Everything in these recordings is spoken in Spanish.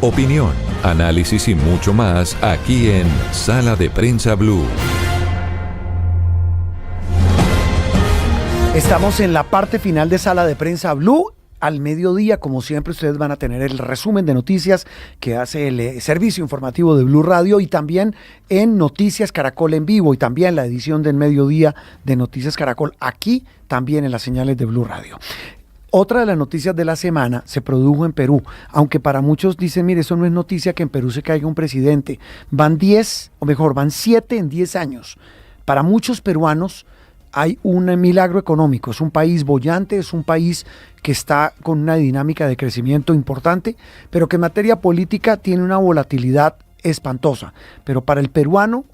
Opinión, análisis y mucho más aquí en Sala de Prensa Blue. Estamos en la parte final de Sala de Prensa Blue. Al mediodía, como siempre, ustedes van a tener el resumen de noticias que hace el servicio informativo de Blue Radio y también en Noticias Caracol en vivo y también la edición del mediodía de Noticias Caracol aquí también en las señales de Blue Radio. Otra de las noticias de la semana se produjo en Perú, aunque para muchos dicen, mire, eso no es noticia que en Perú se caiga un presidente. Van 7 en 10 años. Para muchos peruanos hay un milagro económico, es un país boyante, es un país que está con una dinámica de crecimiento importante, pero que en materia política tiene una volatilidad espantosa. Pero para el peruano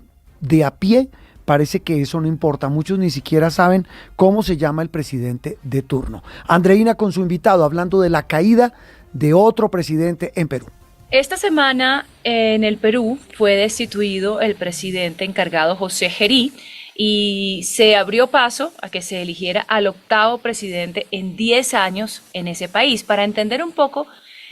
de a pie parece que eso no importa, muchos ni siquiera saben cómo se llama el presidente de turno. Andreina con su invitado hablando de la caída de otro presidente en Perú. Esta semana en el Perú fue destituido el presidente encargado José Gerí, y se abrió paso a que se eligiera al octavo presidente en 10 años en ese país. Para entender un poco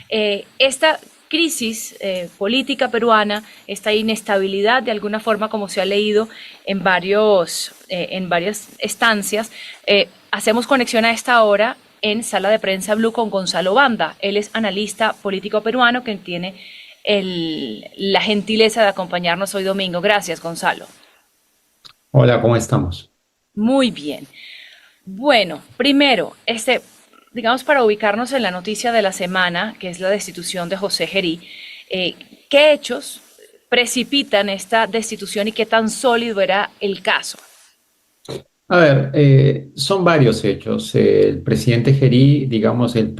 esta crisis política peruana, esta inestabilidad de alguna forma como se ha leído en varias estancias, hacemos conexión a esta hora en Sala de Prensa Blue con Gonzalo Banda. Él es analista político peruano que tiene la gentileza de acompañarnos hoy domingo. Gracias, Gonzalo. Hola, ¿cómo estamos? Muy bien. Bueno, primero, digamos para ubicarnos en la noticia de la semana, que es la destitución de José Gerí, ¿qué hechos precipitan esta destitución y qué tan sólido era el caso? A ver, son varios hechos. El presidente Gerí, digamos, la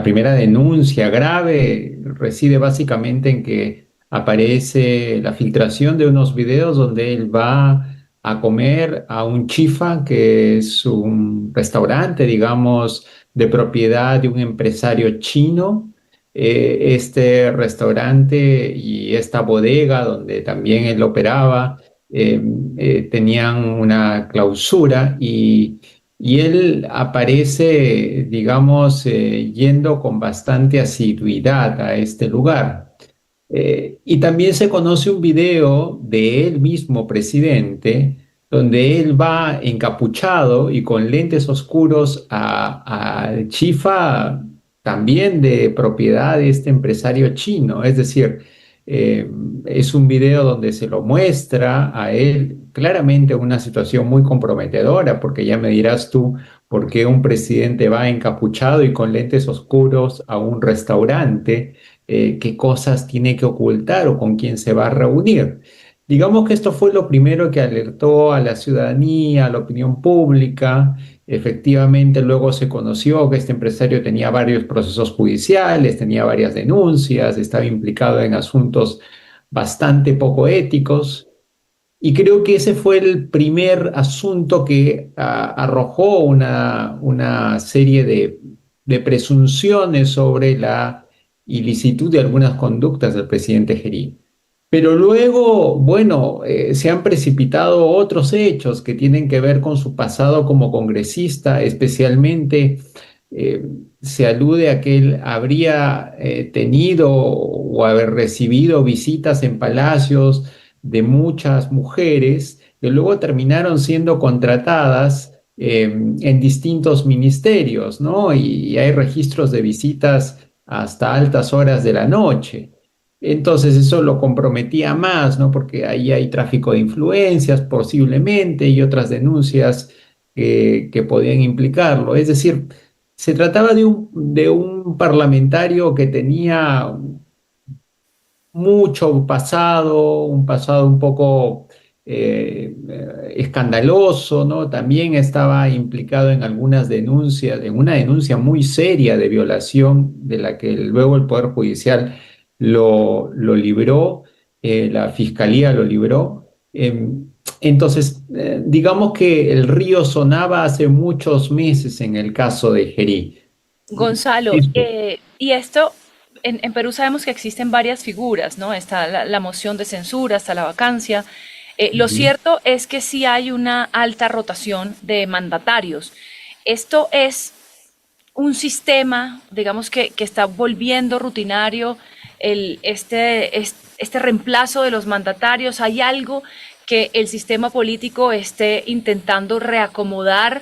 primera denuncia grave reside básicamente en que aparece la filtración de unos videos donde él va a comer a un chifa, que es un restaurante, digamos, de propiedad de un empresario chino. Este restaurante y esta bodega donde también él operaba tenían una clausura y él aparece, digamos, yendo con bastante asiduidad a este lugar. Y también se conoce un video de él mismo, presidente, donde él va encapuchado y con lentes oscuros al chifa también de propiedad de este empresario chino. Es decir, es un video donde se lo muestra a él claramente una situación muy comprometedora, porque ya me dirás tú por qué un presidente va encapuchado y con lentes oscuros a un restaurante, qué cosas tiene que ocultar o con quién se va a reunir. Digamos que esto fue lo primero que alertó a la ciudadanía, a la opinión pública. Efectivamente, luego se conoció que este empresario tenía varios procesos judiciales, tenía varias denuncias, estaba implicado en asuntos bastante poco éticos. Y creo que ese fue el primer asunto que arrojó una serie de presunciones sobre la ilicitud de algunas conductas del presidente Gerí. Pero luego, bueno, se han precipitado otros hechos que tienen que ver con su pasado como congresista, especialmente se alude a que él habría tenido o haber recibido visitas en palacios de muchas mujeres que luego terminaron siendo contratadas en distintos ministerios, ¿no? Y hay registros de visitas hasta altas horas de la noche. Entonces eso lo comprometía más, ¿no? Porque ahí hay tráfico de influencias posiblemente y otras denuncias que podían implicarlo. Es decir, se trataba de un parlamentario que tenía mucho pasado, un pasado un poco escandaloso, ¿no? También estaba implicado en algunas denuncias, en una denuncia muy seria de violación de la que luego el Poder Judicial lo libró, la Fiscalía lo libró. Entonces, digamos que el río sonaba hace muchos meses en el caso de Gerí. Gonzalo, y esto, en Perú sabemos que existen varias figuras, ¿no? Está la moción de censura, está la vacancia. Lo cierto es que sí hay una alta rotación de mandatarios. Esto es un sistema, digamos, que está volviendo rutinario este reemplazo de los mandatarios? ¿Hay algo que el sistema político esté intentando reacomodar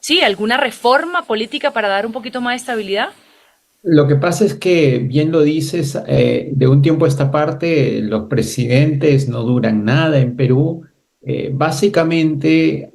sí, alguna reforma política para dar un poquito más de estabilidad? Lo que pasa es que, bien lo dices, de un tiempo a esta parte los presidentes no duran nada en Perú. Básicamente,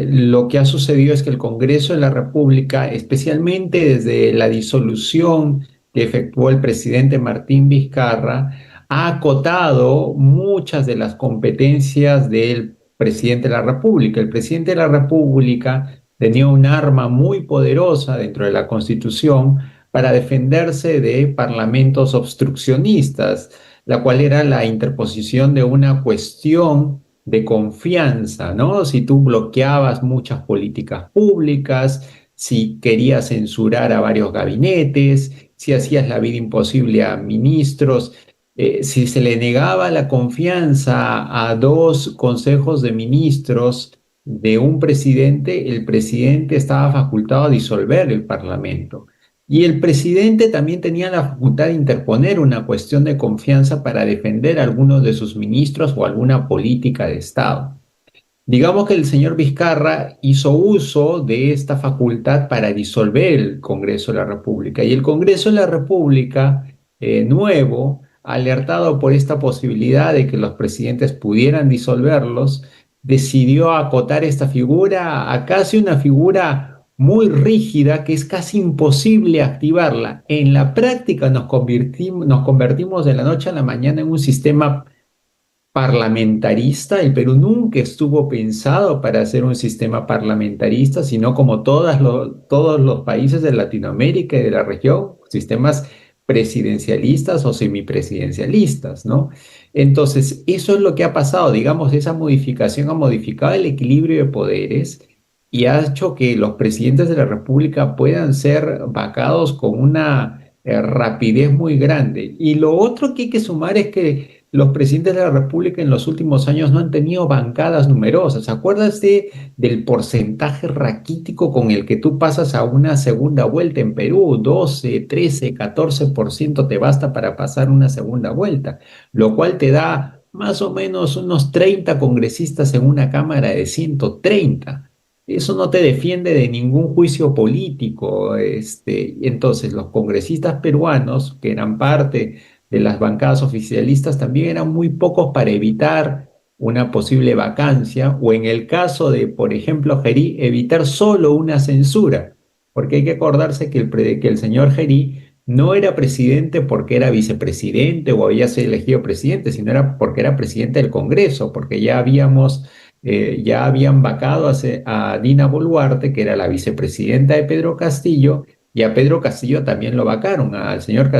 lo que ha sucedido es que el Congreso de la República, especialmente desde la disolución que efectuó el presidente Martín Vizcarra, ha acotado muchas de las competencias del presidente de la República. El presidente de la República tenía un arma muy poderosa dentro de la Constitución para defenderse de parlamentos obstruccionistas, la cual era la interposición de una cuestión de confianza, ¿no? Si tú bloqueabas muchas políticas públicas, si querías censurar a varios gabinetes, si hacías la vida imposible a ministros, si se le negaba la confianza a dos consejos de ministros de un presidente, el presidente estaba facultado a disolver el parlamento. Y el presidente también tenía la facultad de interponer una cuestión de confianza para defender a algunos de sus ministros o alguna política de Estado. Digamos que el señor Vizcarra hizo uso de esta facultad para disolver el Congreso de la República. Y el Congreso de la República nuevo, alertado por esta posibilidad de que los presidentes pudieran disolverlos, decidió acotar esta figura a casi una figura muy rígida que es casi imposible activarla. En la práctica nos convertimos de la noche a la mañana en un sistema parlamentarista. El Perú nunca estuvo pensado para ser un sistema parlamentarista, sino como todos los países de Latinoamérica y de la región, sistemas presidencialistas o semipresidencialistas, ¿no? Entonces, eso es lo que ha pasado. Digamos, esa modificación ha modificado el equilibrio de poderes y ha hecho que los presidentes de la República puedan ser vacados con una rapidez muy grande. Y lo otro que hay que sumar es que los presidentes de la República en los últimos años no han tenido bancadas numerosas. Acuérdate del porcentaje raquítico con el que tú pasas a una segunda vuelta en Perú. 12, 13, 14% te basta para pasar una segunda vuelta, lo cual te da más o menos unos 30 congresistas en una Cámara de 130. Eso no te defiende de ningún juicio político. Entonces, los congresistas peruanos, que eran parte de las bancadas oficialistas, también eran muy pocos para evitar una posible vacancia, o en el caso de, por ejemplo, Gerí, evitar solo una censura, porque hay que acordarse que el señor Gerí no era presidente porque era vicepresidente o había sido elegido presidente, sino era porque era presidente del Congreso, porque ya habían vacado a Dina Boluarte, que era la vicepresidenta de Pedro Castillo, y a Pedro Castillo también lo vacaron. Al señor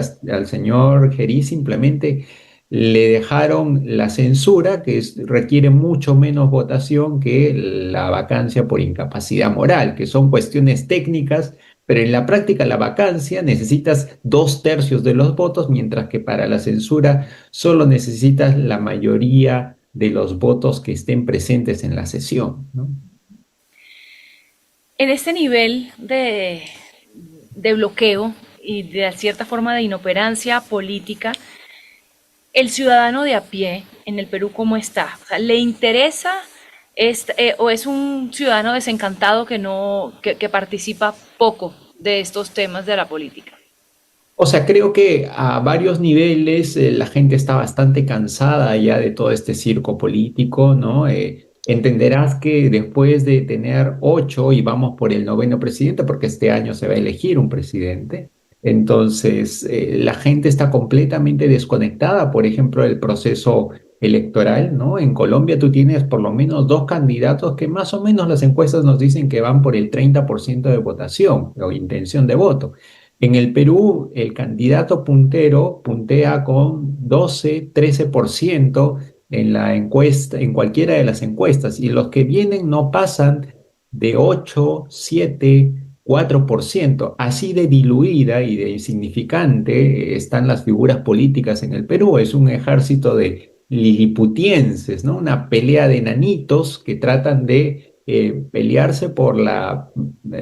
Gerí simplemente le dejaron la censura, que requiere mucho menos votación que la vacancia por incapacidad moral, que son cuestiones técnicas, pero en la práctica la vacancia necesitas 2/3 de los votos, mientras que para la censura solo necesitas la mayoría de los votos que estén presentes en la sesión, ¿no? En este nivel de bloqueo y de cierta forma de inoperancia política, el ciudadano de a pie en el Perú, ¿cómo está? O sea, ¿le interesa o es un ciudadano desencantado que participa poco de estos temas de la política? O sea, creo que a varios niveles la gente está bastante cansada ya de todo este circo político, ¿no? Entenderás que después de tener 8 y vamos por el 9º presidente, porque este año se va a elegir un presidente, entonces la gente está completamente desconectada, por ejemplo, del proceso electoral, ¿no? En Colombia tú tienes por lo menos 2 candidatos que más o menos las encuestas nos dicen que van por el 30% de votación o intención de voto. En el Perú, el candidato puntero puntea con 12, 13% en la encuesta, en cualquiera de las encuestas, y los que vienen no pasan de 8, 7, 4%. Así de diluida y de insignificante están las figuras políticas en el Perú. Es un ejército de liliputienses, ¿no? Una pelea de nanitos que tratan de pelearse por la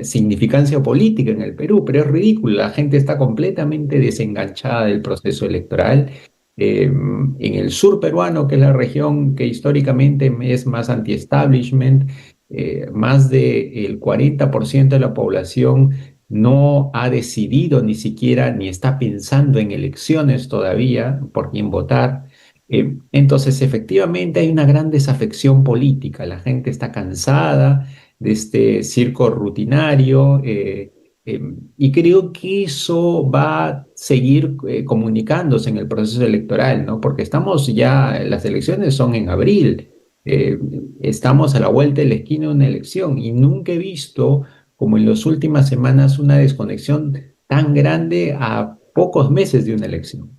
significancia política en el Perú, pero es ridículo, la gente está completamente desenganchada del proceso electoral. En el sur peruano, que es la región que históricamente es más anti-establishment, más del 40% de la población no ha decidido ni siquiera, ni está pensando en elecciones todavía por quién votar. Entonces, efectivamente, hay una gran desafección política. La gente está cansada de este circo rutinario, y creo que eso va a seguir comunicándose en el proceso electoral, ¿no? Porque estamos ya, las elecciones son en abril, eh, estamos a la vuelta de la esquina de una elección y nunca he visto, como en las últimas semanas, una desconexión tan grande a pocos meses de una elección.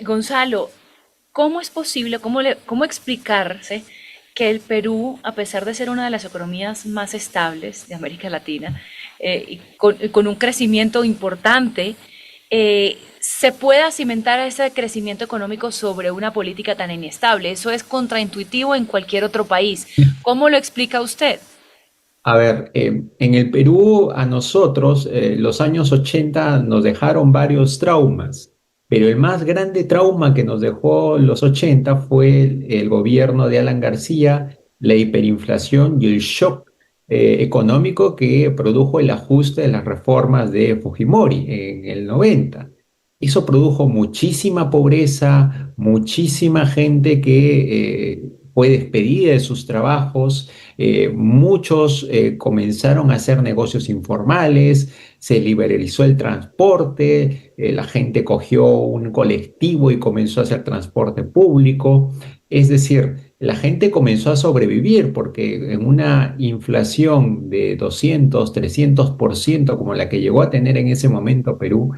Gonzalo, ¿cómo es posible, cómo explicarse que el Perú, a pesar de ser una de las economías más estables de América Latina, y con un crecimiento importante, se pueda cimentar ese crecimiento económico sobre una política tan inestable? Eso es contraintuitivo en cualquier otro país. ¿Cómo lo explica usted? A ver, en el Perú a nosotros los años 80 nos dejaron varios traumas, pero el más grande trauma que nos dejó los 80 fue el gobierno de Alan García, la hiperinflación y el shock económico que produjo el ajuste de las reformas de Fujimori en el 90. Eso produjo muchísima pobreza, muchísima gente que fue despedida de sus trabajos. Muchos comenzaron a hacer negocios informales, se liberalizó el transporte, la gente cogió un colectivo y comenzó a hacer transporte público. Es decir, la gente comenzó a sobrevivir porque en una inflación de 200, 300% como la que llegó a tener en ese momento Perú,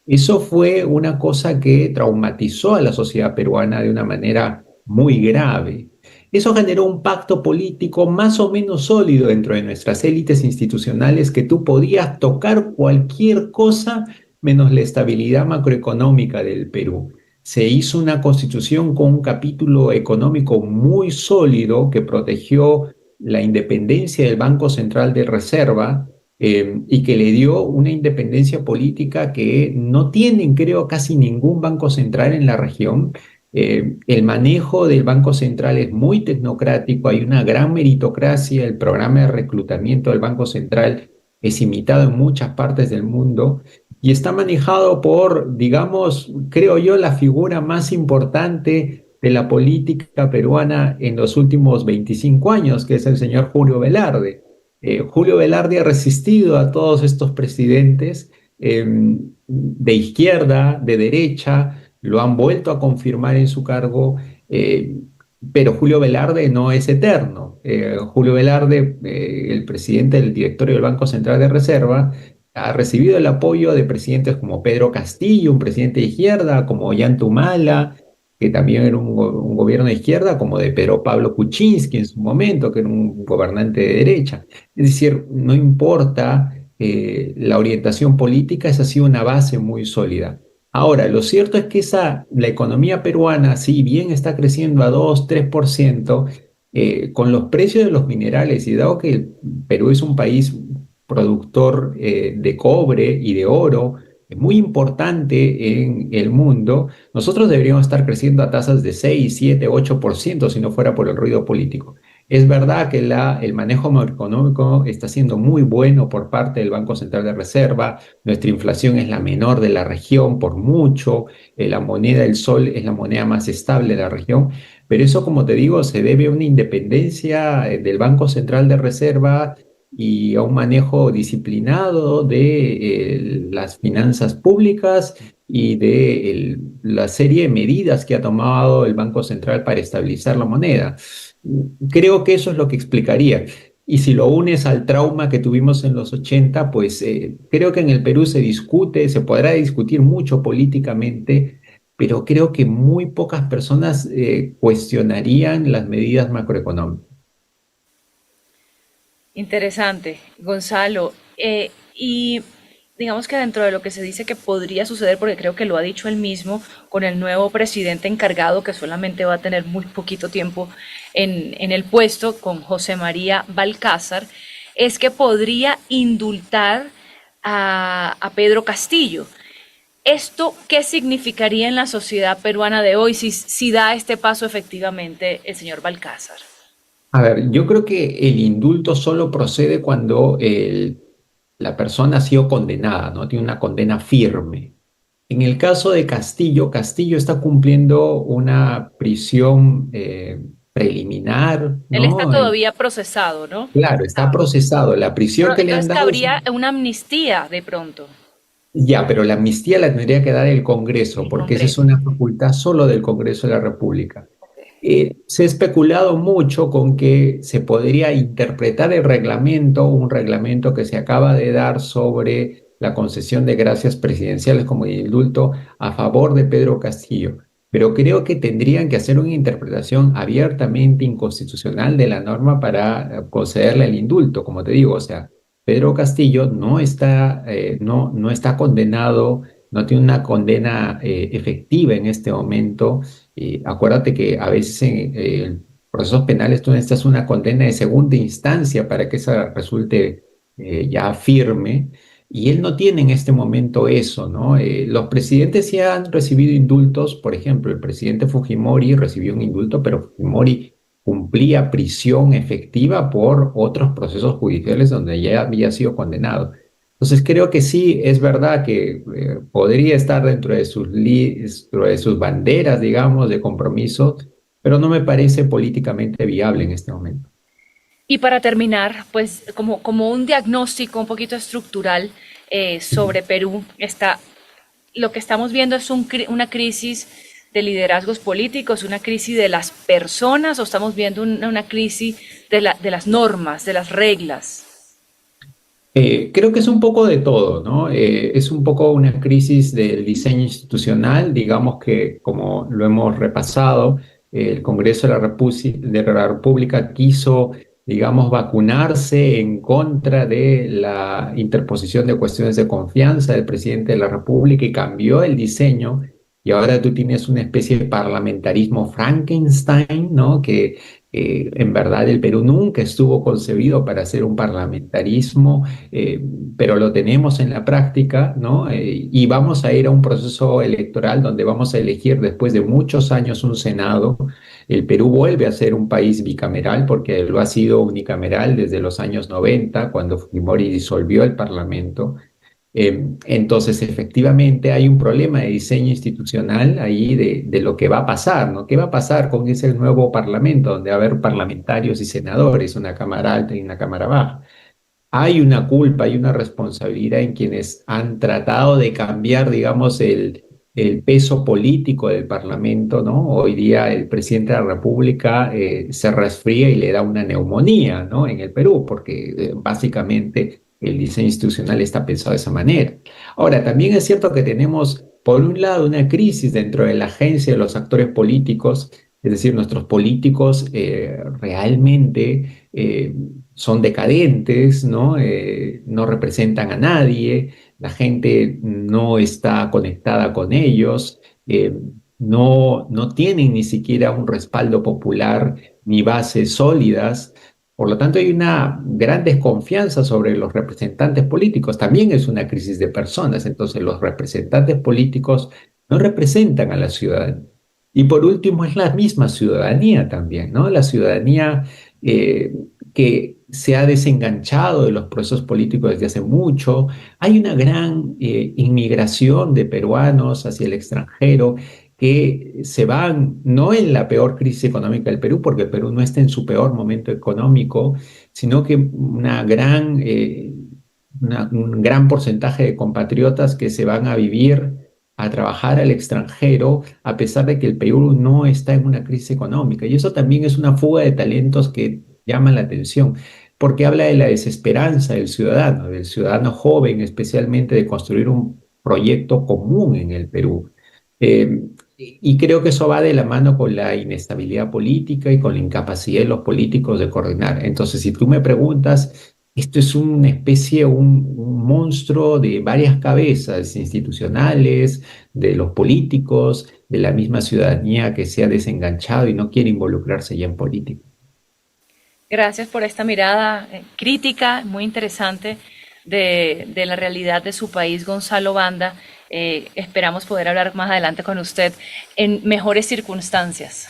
eso fue una cosa que traumatizó a la sociedad peruana de una manera muy grave. Eso generó un pacto político más o menos sólido dentro de nuestras élites institucionales, que tú podías tocar cualquier cosa menos la estabilidad macroeconómica del Perú. Se hizo una constitución con un capítulo económico muy sólido que protegió la independencia del Banco Central de Reserva, y que le dio una independencia política que no tienen, creo, casi ningún banco central en la región. El manejo del Banco Central es muy tecnocrático, hay una gran meritocracia, el programa de reclutamiento del Banco Central es imitado en muchas partes del mundo y está manejado por, digamos, creo yo, la figura más importante de la política peruana en los últimos 25 años, que es el señor Julio Velarde. Julio Velarde ha resistido a todos estos presidentes de izquierda, de derecha, lo han vuelto a confirmar en su cargo, pero Julio Velarde no es eterno. Julio Velarde, el presidente del directorio del Banco Central de Reserva, ha recibido el apoyo de presidentes como Pedro Castillo, un presidente de izquierda, como Ollanta Humala, que también era un gobierno de izquierda, como de Pedro Pablo Kuczynski en su momento, que era un gobernante de derecha. Es decir, no importa la orientación política, esa ha sido una base muy sólida. Ahora, lo cierto es que la economía peruana, si bien está creciendo a 2, 3%, con los precios de los minerales, y dado que el Perú es un país productor de cobre y de oro, muy importante en el mundo, nosotros deberíamos estar creciendo a tasas de 6, 7, 8% si no fuera por el ruido político. Es verdad que el manejo macroeconómico está siendo muy bueno por parte del Banco Central de Reserva. Nuestra inflación es la menor de la región por mucho. La moneda del sol es la moneda más estable de la región. Pero eso, como te digo, se debe a una independencia del Banco Central de Reserva y a un manejo disciplinado de las finanzas públicas y de la serie de medidas que ha tomado el Banco Central para estabilizar la moneda. Creo que eso es lo que explicaría. Y si lo unes al trauma que tuvimos en los 80, pues creo que en el Perú se discute, se podrá discutir mucho políticamente, pero creo que muy pocas personas cuestionarían las medidas macroeconómicas. Interesante, Gonzalo. Y digamos que dentro de lo que se dice que podría suceder, porque creo que lo ha dicho él mismo, con el nuevo presidente encargado, que solamente va a tener muy poquito tiempo en el puesto con José María Balcázar, es que podría indultar a Pedro Castillo. ¿Esto qué significaría en la sociedad peruana de hoy si da este paso efectivamente el señor Balcázar? A ver, yo creo que el indulto solo procede cuando la persona ha sido condenada, ¿no? Tiene una condena firme. En el caso de Castillo, Castillo está cumpliendo una prisión preliminar, Él está ¿no? todavía procesado, ¿no? Claro, está procesado. La prisión Pero que le han entonces dado es cabría una amnistía de pronto, ya, pero la amnistía la tendría que dar el Congreso, el porque esa es Congreso. una facultad solo del Congreso de la República. Se ha especulado mucho con que se podría interpretar el reglamento, un reglamento que se acaba de dar sobre la concesión de gracias presidenciales como indulto a favor de Pedro Castillo. Pero creo que tendrían que hacer una interpretación abiertamente inconstitucional de la norma para concederle el indulto, como te digo, o sea, Pedro Castillo no está condenado, no tiene una condena efectiva en este momento. Acuérdate que a veces en procesos penales tú necesitas una condena de segunda instancia para que esa resulte ya firme, y él no tiene en este momento eso, ¿no? Los presidentes sí han recibido indultos, por ejemplo, el presidente Fujimori recibió un indulto, pero Fujimori cumplía prisión efectiva por otros procesos judiciales donde ya había sido condenado. Entonces creo que sí, es verdad que podría estar dentro de sus banderas, digamos, de compromiso, pero no me parece políticamente viable en este momento. Y para terminar, pues como un diagnóstico un poquito estructural sobre Perú, lo que estamos viendo es una crisis de liderazgos políticos, una crisis de las personas, o estamos viendo una crisis de las normas, de las reglas. Creo que es un poco de todo, ¿no? Es un poco una crisis del diseño institucional, digamos que como lo hemos repasado, el Congreso de de la República quiso, digamos, vacunarse en contra de la interposición de cuestiones de confianza del presidente de la República y cambió el diseño. Y ahora tú tienes una especie de parlamentarismo Frankenstein, ¿no? Que en verdad el Perú nunca estuvo concebido para ser un parlamentarismo, pero lo tenemos en la práctica, ¿no? Y vamos a ir a un proceso electoral donde vamos a elegir después de muchos años un Senado. El Perú vuelve a ser un país bicameral porque lo ha sido unicameral desde los años 90, cuando Fujimori disolvió el Parlamento. Entonces, efectivamente, hay un problema de diseño institucional ahí de lo que va a pasar, ¿no? ¿Qué va a pasar con ese nuevo parlamento donde va a haber parlamentarios y senadores, una cámara alta y una cámara baja? Hay una culpa, hay una responsabilidad en quienes han tratado de cambiar, digamos, el peso político del Parlamento, ¿no? Hoy día el presidente de la República se resfría y le da una neumonía, ¿no? En el Perú, porque básicamente el diseño institucional está pensado de esa manera. Ahora, también es cierto que tenemos, por un lado, una crisis dentro de la agencia de los actores políticos, es decir, nuestros políticos realmente son decadentes, ¿no? No representan a nadie, la gente no está conectada con ellos, no tienen ni siquiera un respaldo popular ni bases sólidas. Por lo tanto, hay una gran desconfianza sobre los representantes políticos. También es una crisis de personas. Entonces, los representantes políticos no representan a la ciudadanía. Y por último, es la misma ciudadanía también, ¿no? La ciudadanía que se ha desenganchado de los procesos políticos desde hace mucho. Hay una gran inmigración de peruanos hacia el extranjero que se van no en la peor crisis económica del Perú, porque el Perú no está en su peor momento económico, sino que un gran porcentaje de compatriotas que se van a vivir, a trabajar al extranjero, a pesar de que el Perú no está en una crisis económica. Y eso también es una fuga de talentos que llama la atención, porque habla de la desesperanza del ciudadano joven, especialmente de construir un proyecto común en el Perú. Y creo que eso va de la mano con la inestabilidad política y con la incapacidad de los políticos de coordinar. Entonces, si tú me preguntas, esto es una especie, un monstruo de varias cabezas institucionales, de los políticos, de la misma ciudadanía que se ha desenganchado y no quiere involucrarse ya en política. Gracias por esta mirada crítica, muy interesante de la realidad de su país, Gonzalo Banda. Esperamos poder hablar más adelante con usted en mejores circunstancias.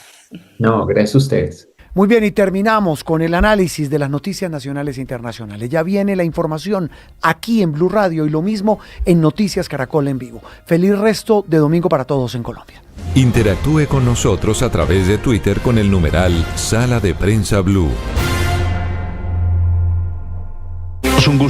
No, gracias a ustedes. Muy bien, y terminamos con el análisis de las noticias nacionales e internacionales. Ya viene la información aquí en Blue Radio y lo mismo en Noticias Caracol en vivo. Feliz resto de domingo para todos en Colombia. Interactúe con nosotros a través de Twitter con el numeral Sala de Prensa Blue. Es un gusto.